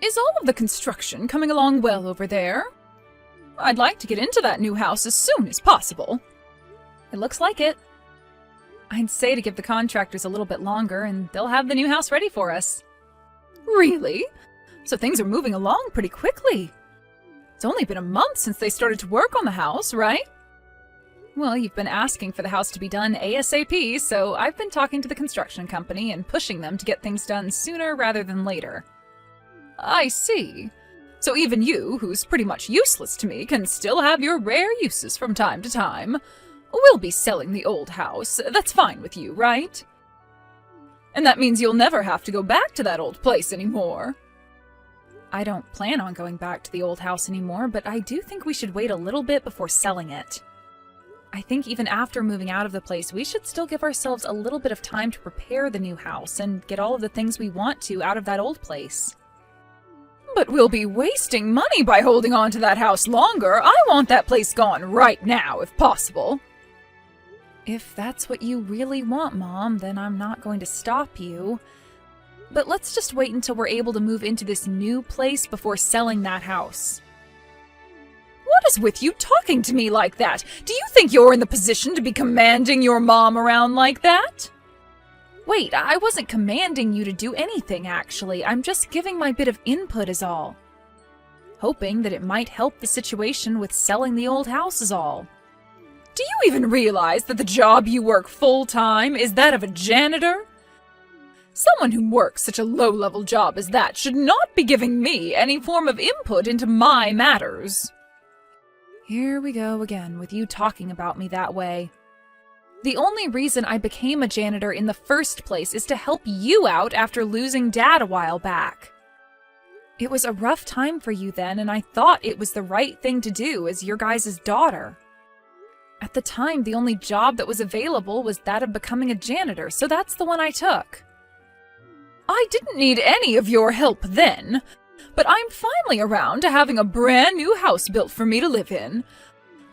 Is all of the construction coming along well over there? I'd like to get into that new house as soon as possible. It looks like it. I'd say to give the contractors a little bit longer and they'll have the new house ready for us. Really? So things are moving along pretty quickly. It's only been a month since they started to work on the house, right? Well, you've been asking for the house to be done ASAP, so I've been talking to the construction company and pushing them to get things done sooner rather than later. I see. So even you, who's pretty much useless to me, can still have your rare uses from time to time. We'll be selling the old house. That's fine with you, right? And that means you'll never have to go back to that old place anymore. I don't plan on going back to the old house anymore, but I do think we should wait a little bit before selling it. I think even after moving out of the place, we should still give ourselves a little bit of time to prepare the new house and get all of the things we want to out of that old place. But we'll be wasting money by holding on to that house longer. I want that place gone right now, if possible. If that's what you really want, Mom, then I'm not going to stop you. But let's just wait until we're able to move into this new place before selling that house. What is with you talking to me like that? Do you think you're in the position to be commanding your mom around like that? Wait, I wasn't commanding you to do anything, actually. I'm just giving my bit of input is all. Hoping that it might help the situation with selling the old house is all. Do you even realize that the job you work full-time is that of a janitor? Someone who works such a low-level job as that should not be giving me any form of input into my matters. Here we go again with you talking about me that way. The only reason I became a janitor in the first place is to help you out after losing Dad a while back. It was a rough time for you then, and I thought it was the right thing to do as your guys' daughter. At the time, the only job that was available was that of becoming a janitor, so that's the one I took. I didn't need any of your help then, but I'm finally around to having a brand new house built for me to live in.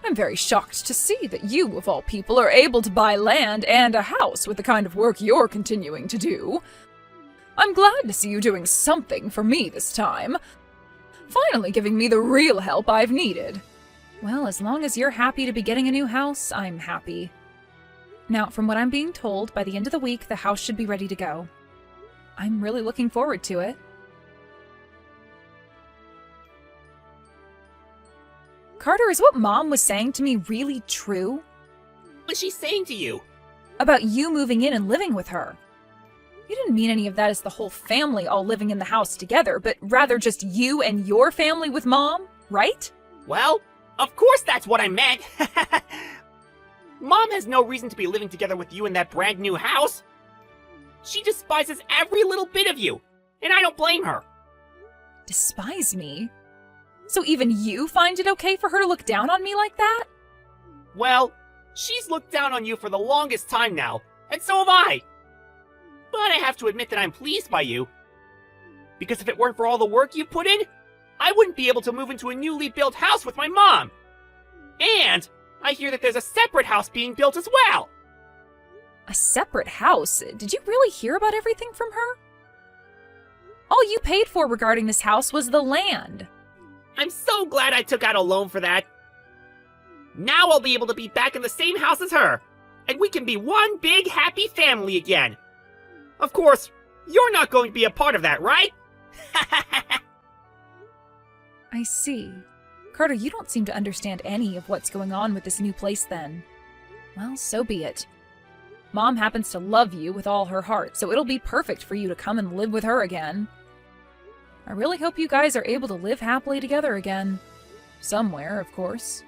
I'm very shocked to see that you, of all people, are able to buy land and a house with the kind of work you're continuing to do. I'm glad to see you doing something for me this time. Finally giving me the real help I've needed. Well, as long as you're happy to be getting a new house, I'm happy. Now, from what I'm being told, by the end of the week, the house should be ready to go. I'm really looking forward to it. Carter, is what Mom was saying to me really true? What's she saying to you? About you moving in and living with her. You didn't mean any of that as the whole family all living in the house together, but rather just you and your family with Mom, right? Well, of course that's what I meant. Mom has no reason to be living together with you in that brand new house. She despises every little bit of you, and I don't blame her. Despise me? So even you find it okay for her to look down on me like that? Well, she's looked down on you for the longest time now, and so have I. But I have to admit that I'm pleased by you. Because if it weren't for all the work you put in, I wouldn't be able to move into a newly built house with my mom. And I hear that there's a separate house being built as well. A separate house? Did you really hear about everything from her? All you paid for regarding this house was the land. I'm so glad I took out a loan for that. Now I'll be able to be back in the same house as her, and we can be one big happy family again. Of course, you're not going to be a part of that, right? I see. Carter, you don't seem to understand any of what's going on with this new place then. Well, so be it. Mom happens to love you with all her heart, so it'll be perfect for you to come and live with her again. I really hope you guys are able to live happily together again. Somewhere, of course.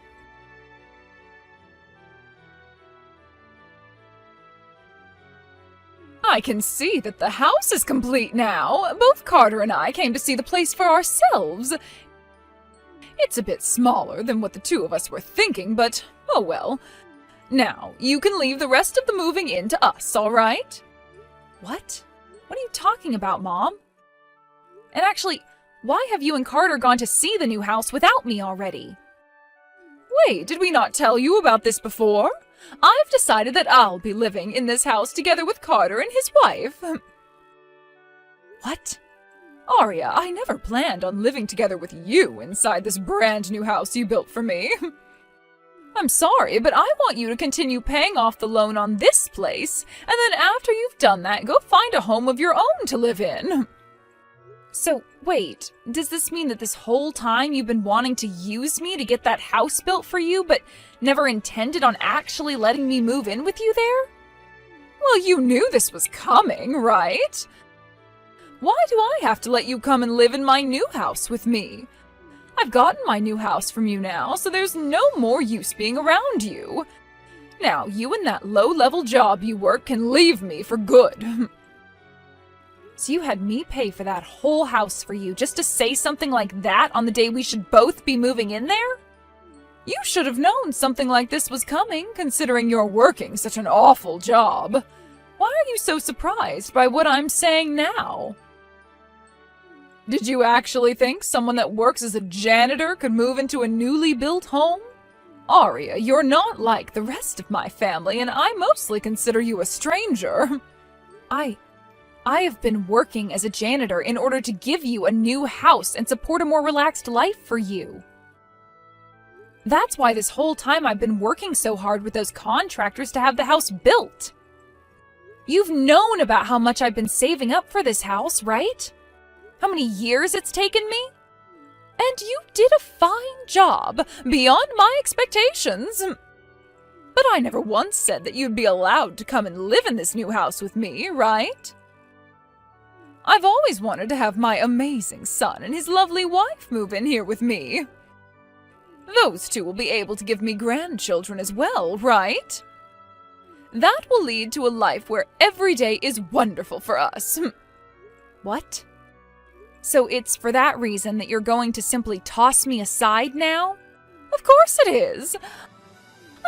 I can see that the house is complete now. Both Carter and I came to see the place for ourselves. It's a bit smaller than what the two of us were thinking, but oh well. Now, you can leave the rest of the moving in to us, all right? What? What are you talking about, Mom? And actually, why have you and Carter gone to see the new house without me already? Wait, did we not tell you about this before? I've decided that I'll be living in this house together with Carter and his wife. What? Arya, I never planned on living together with you inside this brand new house you built for me. I'm sorry, but I want you to continue paying off the loan on this place, and then after you've done that, go find a home of your own to live in. So, wait, does this mean that this whole time you've been wanting to use me to get that house built for you, but never intended on actually letting me move in with you there? Well, you knew this was coming, right? Why do I have to let you come and live in my new house with me? I've gotten my new house from you now, so there's no more use being around you. Now, you and that low-level job you work can leave me for good. So you had me pay for that whole house for you just to say something like that on the day we should both be moving in there? You should have known something like this was coming, considering you're working such an awful job. Why are you so surprised by what I'm saying now? Did you actually think someone that works as a janitor could move into a newly built home? Arya, you're not like the rest of my family, and I mostly consider you a stranger. I have been working as a janitor in order to give you a new house and support a more relaxed life for you. That's why this whole time I've been working so hard with those contractors to have the house built. You've known about how much I've been saving up for this house, right? How many years it's taken me? And you did a fine job, beyond my expectations. But I never once said that you'd be allowed to come and live in this new house with me, right? I've always wanted to have my amazing son and his lovely wife move in here with me. Those two will be able to give me grandchildren as well, right? That will lead to a life where every day is wonderful for us. What? So it's for that reason that you're going to simply toss me aside now? Of course it is.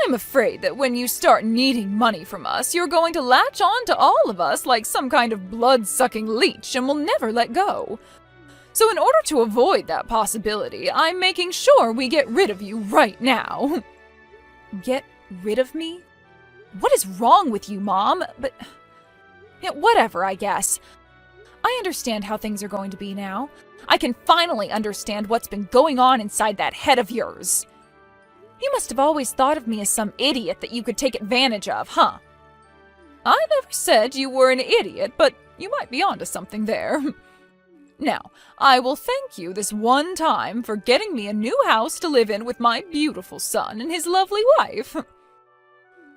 I'm afraid that when you start needing money from us, you're going to latch on to all of us like some kind of blood-sucking leech and will never let go. So in order to avoid that possibility, I'm making sure we get rid of you right now. Get rid of me? What is wrong with you, Mom? But yeah, whatever, I guess. I understand how things are going to be now. I can finally understand what's been going on inside that head of yours. You must have always thought of me as some idiot that you could take advantage of, huh? I never said you were an idiot, but you might be onto something there. Now, I will thank you this one time for getting me a new house to live in with my beautiful son and his lovely wife.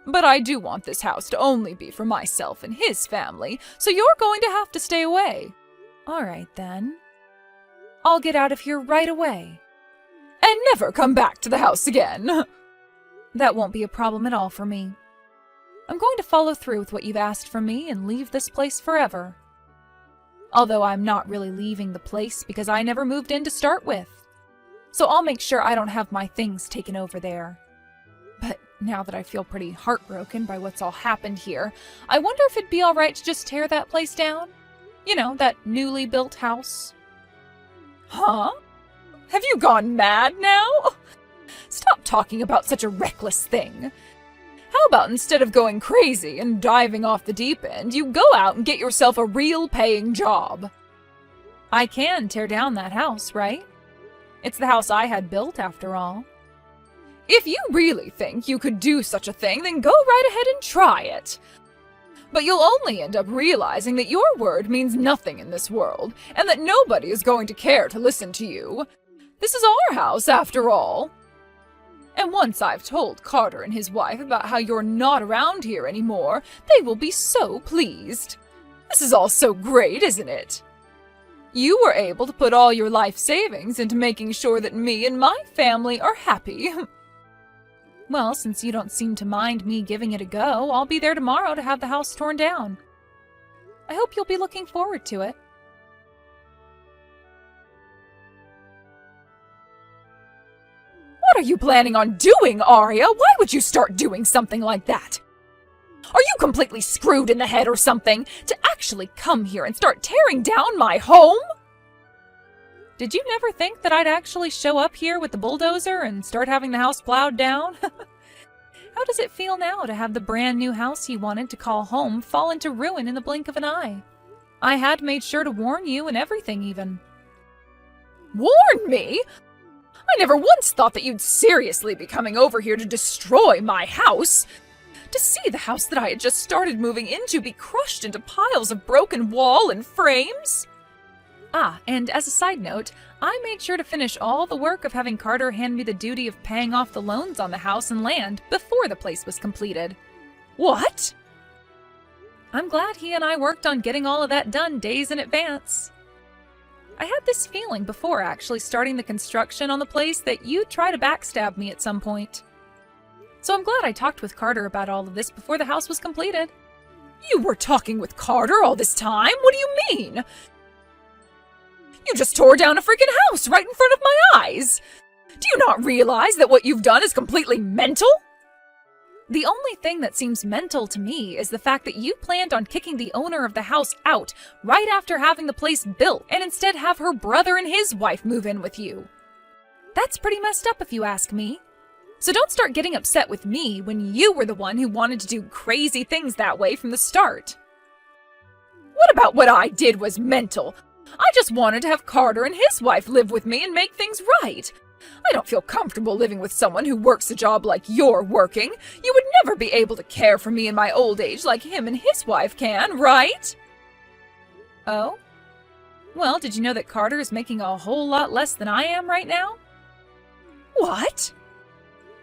But I do want this house to only be for myself and his family, so you're going to have to stay away. All right, then. I'll get out of here right away. And never come back to the house again. That won't be a problem at all for me. I'm going to follow through with what you've asked from me and leave this place forever. Although I'm not really leaving the place because I never moved in to start with. So I'll make sure I don't have my things taken over there. But now that I feel pretty heartbroken by what's all happened here, I wonder if it'd be alright to just tear that place down? You know, that newly built house. Huh? Have you gone mad now? Stop talking about such a reckless thing. How about instead of going crazy and diving off the deep end, you go out and get yourself a real paying job? I can tear down that house, right? It's the house I had built, after all. If you really think you could do such a thing, then go right ahead and try it. But you'll only end up realizing that your word means nothing in this world, and that nobody is going to care to listen to you. This is our house, after all. And once I've told Carter and his wife about how you're not around here anymore, they will be so pleased. This is all so great, isn't it? You were able to put all your life savings into making sure that me and my family are happy. Well, since you don't seem to mind me giving it a go, I'll be there tomorrow to have the house torn down. I hope you'll be looking forward to it. What are you planning on doing, Arya? Why would you start doing something like that? Are you completely screwed in the head or something? To actually come here and start tearing down my home? Did you never think that I'd actually show up here with the bulldozer and start having the house plowed down? How does it feel now to have the brand new house you wanted to call home fall into ruin in the blink of an eye? I had made sure to warn you and everything even. Warn me? I never once thought that you'd seriously be coming over here to destroy my house. To see the house that I had just started moving into be crushed into piles of broken wall and frames? Ah, and as a side note, I made sure to finish all the work of having Carter hand me the duty of paying off the loans on the house and land before the place was completed. What? I'm glad he and I worked on getting all of that done days in advance. I had this feeling before actually starting the construction on the place that you'd try to backstab me at some point. So I'm glad I talked with Carter about all of this before the house was completed. You were talking with Carter all this time? What do you mean? You just tore down a freaking house right in front of my eyes! Do you not realize that what you've done is completely mental? The only thing that seems mental to me is the fact that you planned on kicking the owner of the house out right after having the place built and instead have her brother and his wife move in with you. That's pretty messed up if you ask me. So don't start getting upset with me when you were the one who wanted to do crazy things that way from the start. What about what I did was mental? I just wanted to have Carter and his wife live with me and make things right. I don't feel comfortable living with someone who works a job like you're working. You would never be able to care for me in my old age like him and his wife can, right? Oh? Well, did you know that Carter is making a whole lot less than I am right now? What?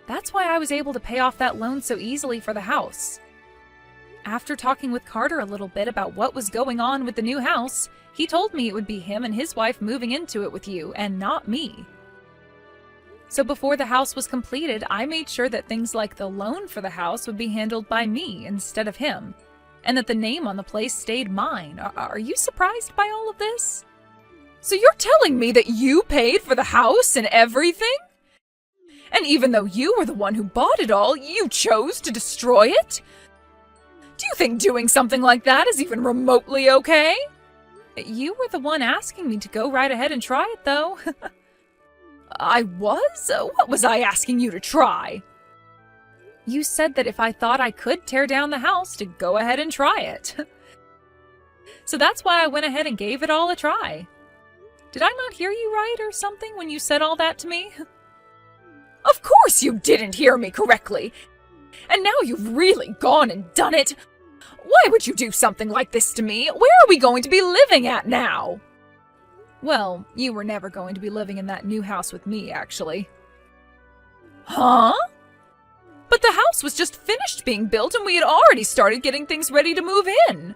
That's why I was able to pay off that loan so easily for the house. After talking with Carter a little bit about what was going on with the new house, he told me it would be him and his wife moving into it with you, and not me. So before the house was completed, I made sure that things like the loan for the house would be handled by me instead of him, and that the name on the place stayed mine. Are you surprised by all of this? So you're telling me that you paid for the house and everything? And even though you were the one who bought it all, you chose to destroy it? Do you think doing something like that is even remotely okay? You were the one asking me to go right ahead and try it, though. I was? What was I asking you to try? You said that if I thought I could tear down the house, to go ahead and try it. So that's why I went ahead and gave it all a try. Did I not hear you right or something when you said all that to me? Of course you didn't hear me correctly. And now you've really gone and done it. Why would you do something like this to me? Where are we going to be living at now? Well, you were never going to be living in that new house with me, actually. Huh? But the house was just finished being built and we had already started getting things ready to move in.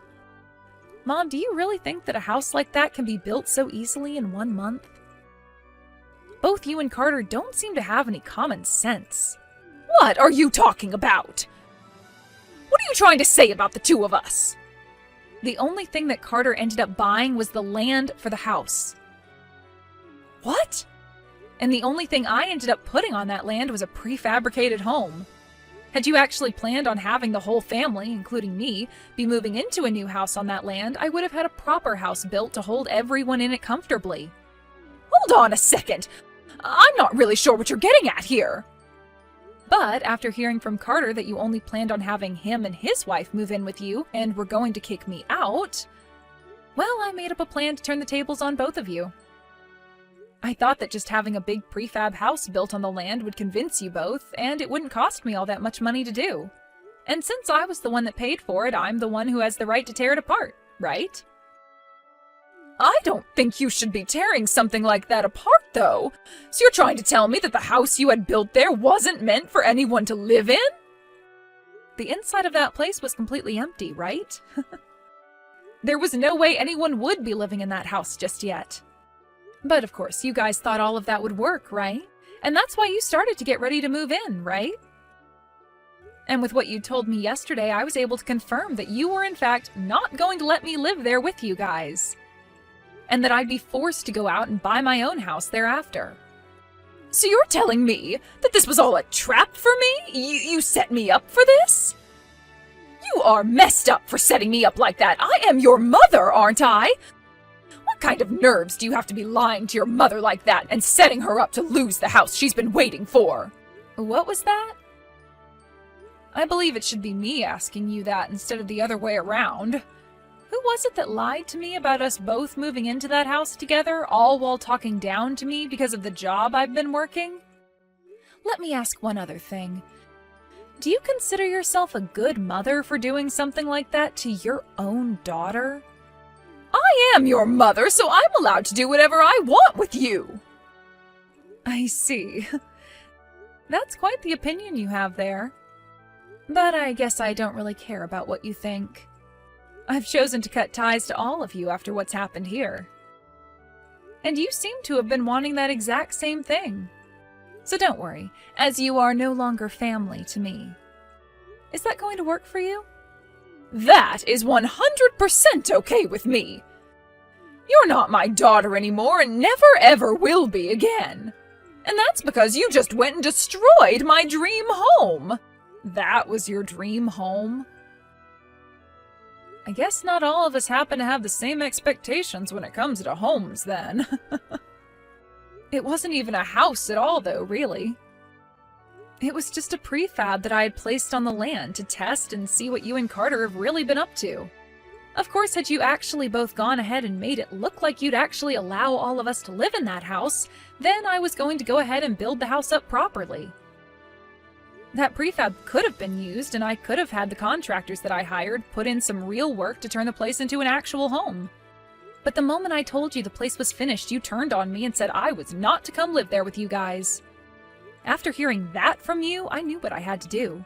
Mom, do you really think that a house like that can be built so easily in 1 month? Both you and Carter don't seem to have any common sense. What are you talking about? What are you trying to say about the two of us? The only thing that Carter ended up buying was the land for the house. What? And the only thing I ended up putting on that land was a prefabricated home. Had you actually planned on having the whole family, including me, be moving into a new house on that land, I would have had a proper house built to hold everyone in it comfortably. Hold on a second. I'm not really sure what you're getting at here. But after hearing from Carter that you only planned on having him and his wife move in with you and were going to kick me out, well, I made up a plan to turn the tables on both of you. I thought that just having a big prefab house built on the land would convince you both, and it wouldn't cost me all that much money to do. And since I was the one that paid for it, I'm the one who has the right to tear it apart, right? I don't think you should be tearing something like that apart, though. So you're trying to tell me that the house you had built there wasn't meant for anyone to live in? The inside of that place was completely empty, right? There was no way anyone would be living in that house just yet. But of course, you guys thought all of that would work, right? And that's why you started to get ready to move in, right? And with what you told me yesterday, I was able to confirm that you were in fact not going to let me live there with you guys. And that I'd be forced to go out and buy my own house thereafter. So you're telling me that this was all a trap for me? You set me up for this? You are messed up for setting me up like that. I am your mother, aren't I? What kind of nerves do you have to be lying to your mother like that and setting her up to lose the house she's been waiting for? What was that? I believe it should be me asking you that instead of the other way around. Who was it that lied to me about us both moving into that house together, all while talking down to me because of the job I've been working? Let me ask one other thing. Do you consider yourself a good mother for doing something like that to your own daughter? I am your mother, so I'm allowed to do whatever I want with you. I see. That's quite the opinion you have there. But I guess I don't really care about what you think. I've chosen to cut ties to all of you after what's happened here. And you seem to have been wanting that exact same thing. So don't worry, as you are no longer family to me. Is that going to work for you? That is 100% okay with me. You're not my daughter anymore and never ever will be again. And that's because you just went and destroyed my dream home. That was your dream home? I guess not all of us happen to have the same expectations when it comes to homes, then. It wasn't even a house at all, though, really. It was just a prefab that I had placed on the land to test and see what you and Carter have really been up to. Of course, had you actually both gone ahead and made it look like you'd actually allow all of us to live in that house, then I was going to go ahead and build the house up properly. That prefab could have been used, and I could have had the contractors that I hired put in some real work to turn the place into an actual home. But the moment I told you the place was finished, you turned on me and said I was not to come live there with you guys. After hearing that from you, I knew what I had to do.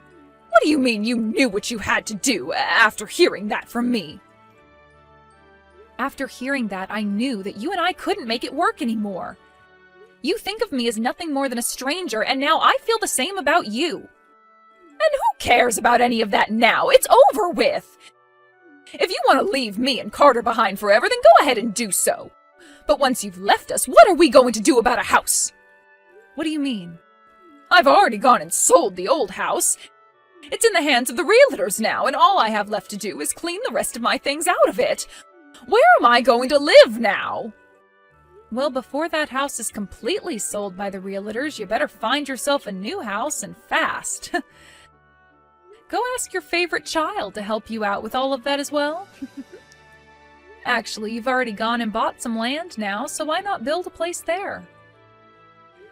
What do you mean you knew what you had to do after hearing that from me? After hearing that, I knew that you and I couldn't make it work anymore. You think of me as nothing more than a stranger, and now I feel the same about you. And who cares about any of that now? It's over with. If you want to leave me and Carter behind forever, then go ahead and do so. But once you've left us, what are we going to do about a house? What do you mean? I've already gone and sold the old house. It's in the hands of the realtors now, and all I have left to do is clean the rest of my things out of it. Where am I going to live now? Well, before that house is completely sold by the realtors, you better find yourself a new house, and fast. Go ask your favorite child to help you out with all of that as well. Actually, you've already gone and bought some land now, so why not build a place there?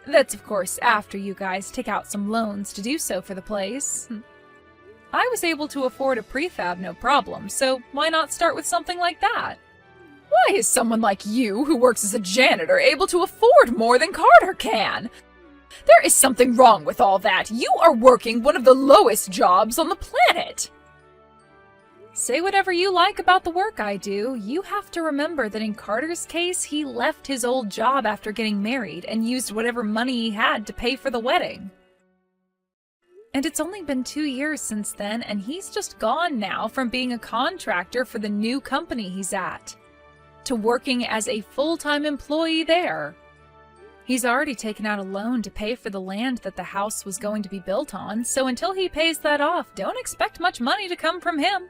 That's, of course, after you guys take out some loans to do so for the place. I was able to afford a prefab no problem, so why not start with something like that? Why is someone like you, who works as a janitor, able to afford more than Carter can? There is something wrong with all that. You are working one of the lowest jobs on the planet. Say whatever you like about the work I do. You have to remember that in Carter's case, he left his old job after getting married and used whatever money he had to pay for the wedding. And it's only been 2 years since then, and he's just gone now from being a contractor for the new company he's at to working as a full-time employee there. He's already taken out a loan to pay for the land that the house was going to be built on, so until he pays that off, don't expect much money to come from him.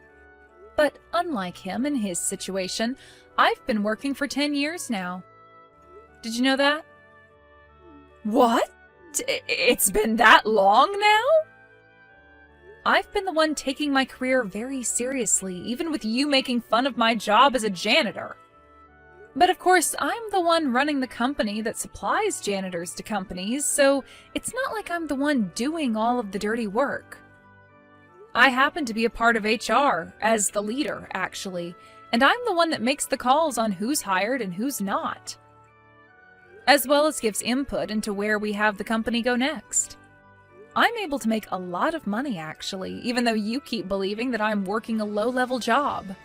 But unlike him in his situation, I've been working for 10 years now. Did you know that? What? It's been that long now? I've been the one taking my career very seriously, even with you making fun of my job as a janitor. But of course, I'm the one running the company that supplies janitors to companies, so it's not like I'm the one doing all of the dirty work. I happen to be a part of HR, as the leader, actually, and I'm the one that makes the calls on who's hired and who's not, as well as gives input into where we have the company go next. I'm able to make a lot of money, actually, even though you keep believing that I'm working a low-level job.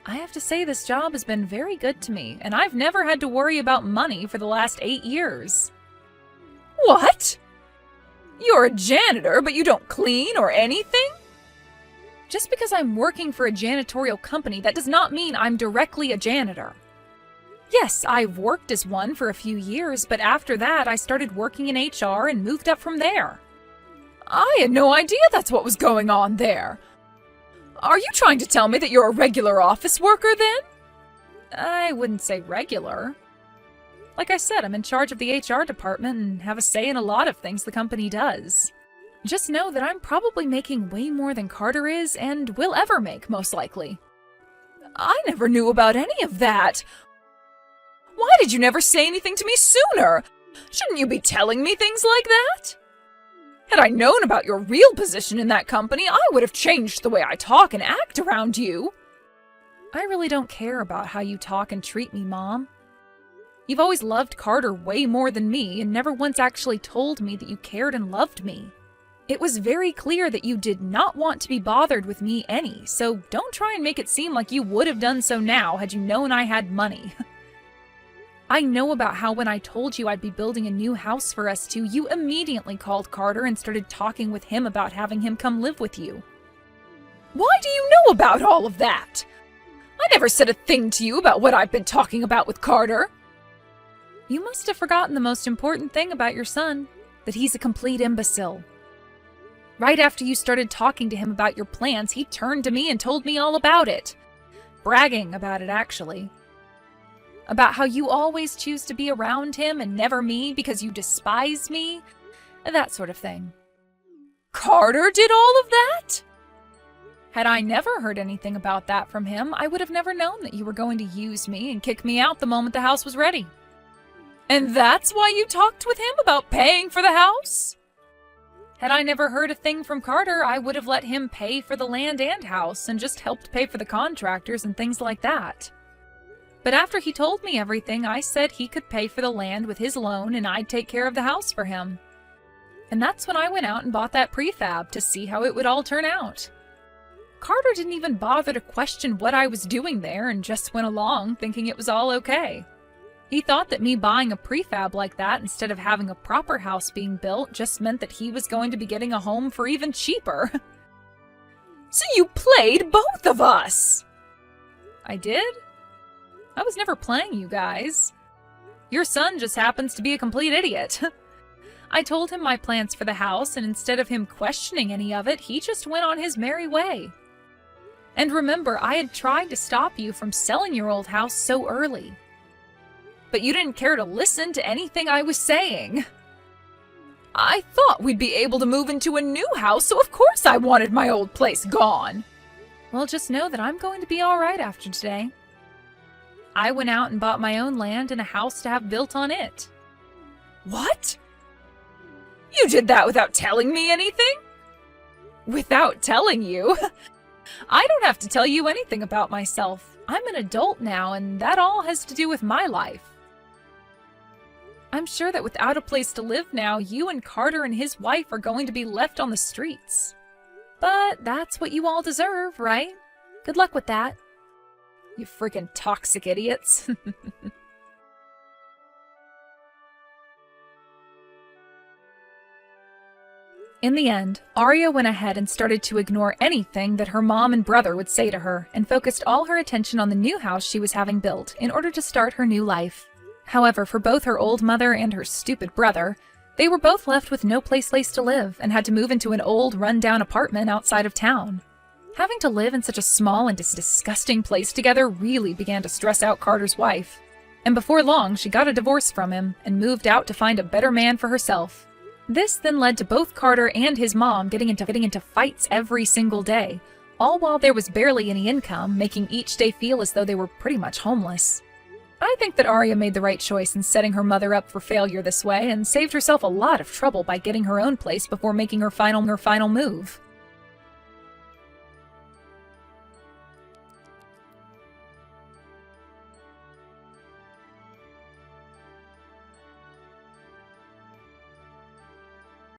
I have to say this job has been very good to me, and I've never had to worry about money for the last 8 years. What? You're a janitor, but you don't clean or anything? Just because I'm working for a janitorial company, that does not mean I'm directly a janitor. Yes, I've worked as one for a few years, but after that I started working in HR and moved up from there. I had no idea that's what was going on there. Are you trying to tell me that you're a regular office worker then? I wouldn't say regular. Like I said, I'm in charge of the HR department and have a say in a lot of things the company does. Just know that I'm probably making way more than Carter is and will ever make, most likely. I never knew about any of that. Why did you never say anything to me sooner? Shouldn't you be telling me things like that? Had I known about your real position in that company, I would have changed the way I talk and act around you. I really don't care about how you talk and treat me, Mom. You've always loved Carter way more than me and never once actually told me that you cared and loved me. It was very clear that you did not want to be bothered with me any, so don't try and make it seem like you would have done so now had you known I had money. I know about how when I told you I'd be building a new house for us two, you immediately called Carter and started talking with him about having him come live with you. Why do you know about all of that? I never said a thing to you about what I've been talking about with Carter. You must have forgotten the most important thing about your son, that he's a complete imbecile. Right after you started talking to him about your plans, he turned to me and told me all about it. Bragging about it, actually. About how you always choose to be around him and never me because you despise me. That sort of thing. Carter did all of that? Had I never heard anything about that from him, I would have never known that you were going to use me and kick me out the moment the house was ready. And that's why you talked with him about paying for the house? Had I never heard a thing from Carter, I would have let him pay for the land and house and just helped pay for the contractors and things like that. But after he told me everything, I said he could pay for the land with his loan and I'd take care of the house for him. And that's when I went out and bought that prefab to see how it would all turn out. Carter didn't even bother to question what I was doing there and just went along thinking it was all okay. He thought that me buying a prefab like that instead of having a proper house being built just meant that he was going to be getting a home for even cheaper. So you played both of us! I did? I was never playing you guys. Your son just happens to be a complete idiot. I told him my plans for the house, and instead of him questioning any of it, he just went on his merry way. And remember, I had tried to stop you from selling your old house so early. But you didn't care to listen to anything I was saying. I thought we'd be able to move into a new house, so of course I wanted my old place gone. Well, just know that I'm going to be all right after today. I went out and bought my own land and a house to have built on it. What? You did that without telling me anything? Without telling you? I don't have to tell you anything about myself. I'm an adult now, and that all has to do with my life. I'm sure that without a place to live now, you and Carter and his wife are going to be left on the streets. But that's what you all deserve, right? Good luck with that. You freaking toxic idiots. In the end, Arya went ahead and started to ignore anything that her mom and brother would say to her and focused all her attention on the new house she was having built in order to start her new life. However, for both her old mother and her stupid brother, they were both left with no place to live and had to move into an old, run-down apartment outside of town. Having to live in such a small and disgusting place together really began to stress out Carter's wife. And before long, she got a divorce from him and moved out to find a better man for herself. This then led to both Carter and his mom getting into fights every single day, all while there was barely any income, making each day feel as though they were pretty much homeless. I think that Arya made the right choice in setting her mother up for failure this way and saved herself a lot of trouble by getting her own place before making her final move.